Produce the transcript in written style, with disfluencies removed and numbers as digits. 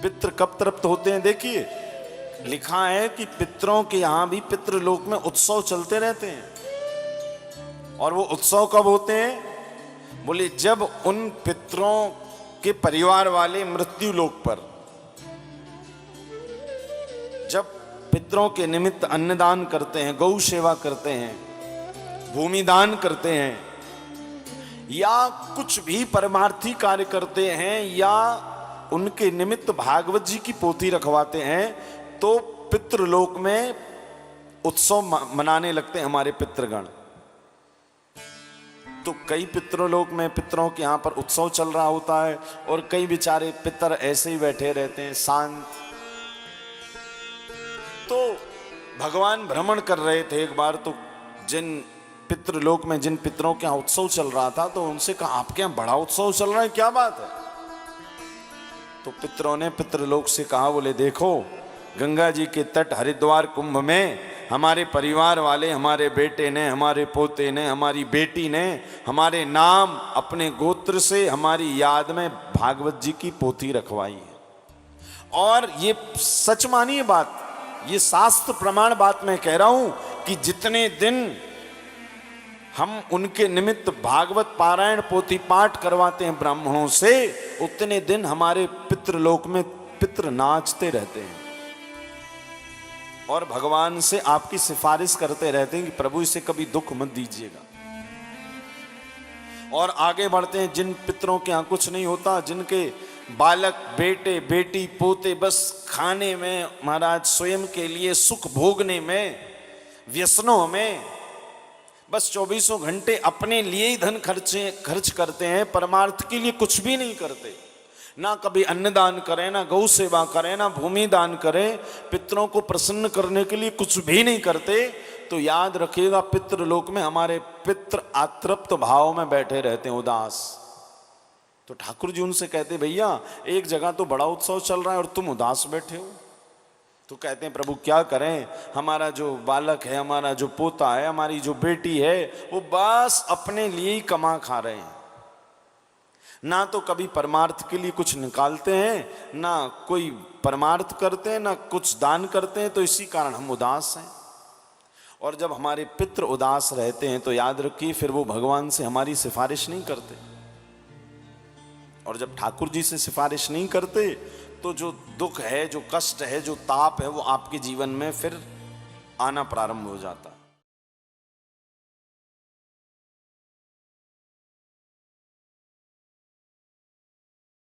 पितृ कब तृप्त होते हैं? देखिए लिखा है कि पितरों के यहां भी पितृलोक में उत्सव चलते रहते हैं। और वो उत्सव कब होते हैं? बोले जब उन पितरों के परिवार वाले मृत्यु लोक पर, जब पितरों के निमित्त अन्नदान करते हैं, गौ सेवा करते हैं, भूमि दान करते हैं, या कुछ भी परमार्थी कार्य करते हैं, या उनके निमित्त भागवत जी की पोथी रखवाते हैं, तो पितृलोक में उत्सव मनाने लगते हैं हमारे पितृगण। तो कई पितृलोक में पितरों के यहां पर उत्सव चल रहा होता है और कई बेचारे पितर ऐसे ही बैठे रहते हैं शांत। तो भगवान भ्रमण कर रहे थे एक बार, तो जिन पितृलोक में जिन पितरों के यहां उत्सव चल रहा था, तो उनसे कहा आपके यहां बड़ा उत्सव चल रहा है, क्या बात है? तो पितरों ने पितृलोक से कहा, बोले देखो गंगा जी के तट हरिद्वार कुंभ में हमारे परिवार वाले, हमारे बेटे ने, हमारे पोते ने, हमारी बेटी ने हमारे नाम अपने गोत्र से हमारी याद में भागवत जी की पोथी रखवाई है। और ये सच मानिए बात, ये शास्त्र प्रमाण बात मैं कह रहा हूं कि जितने दिन हम उनके निमित्त भागवत पारायण पोथी पाठ करवाते हैं ब्राह्मणों से, उतने दिन हमारे पितृलोक में पितृ नाचते रहते हैं और भगवान से आपकी सिफारिश करते रहते हैं कि प्रभु इसे कभी दुख मत दीजिएगा। और आगे बढ़ते हैं, जिन पितरों के यहां कुछ नहीं होता, जिनके बालक बेटे बेटी पोते बस खाने में, महाराज स्वयं के लिए सुख भोगने में, व्यसनों में बस 24 घंटे अपने लिए ही धन खर्च करते हैं, परमार्थ के लिए कुछ भी नहीं करते, ना कभी अन्नदान करें, ना गौ सेवा करें, ना भूमि दान करें, पितरों को प्रसन्न करने के लिए कुछ भी नहीं करते, तो याद रखिएगा पितृलोक में हमारे पितृ आतृप्त भाव में बैठे रहते हैं, उदास। तो ठाकुर जी उनसे कहते भैया एक जगह तो बड़ा उत्सव चल रहा है और तुम उदास बैठे हो। तो कहते हैं प्रभु क्या करें, हमारा जो बालक है, हमारा जो पोता है, हमारी जो बेटी है, वो बस अपने लिए ही कमा खा रहे हैं, ना तो कभी परमार्थ के लिए कुछ निकालते हैं, ना कोई परमार्थ करते हैं, ना कुछ दान करते हैं, तो इसी कारण हम उदास हैं। और जब हमारे पितृ उदास रहते हैं तो याद रखिए फिर वो भगवान से हमारी सिफारिश नहीं करते, और जब ठाकुर जी से सिफारिश नहीं करते तो जो दुख है, जो कष्ट है, जो ताप है, वो आपके जीवन में फिर आना प्रारंभ हो जाता है।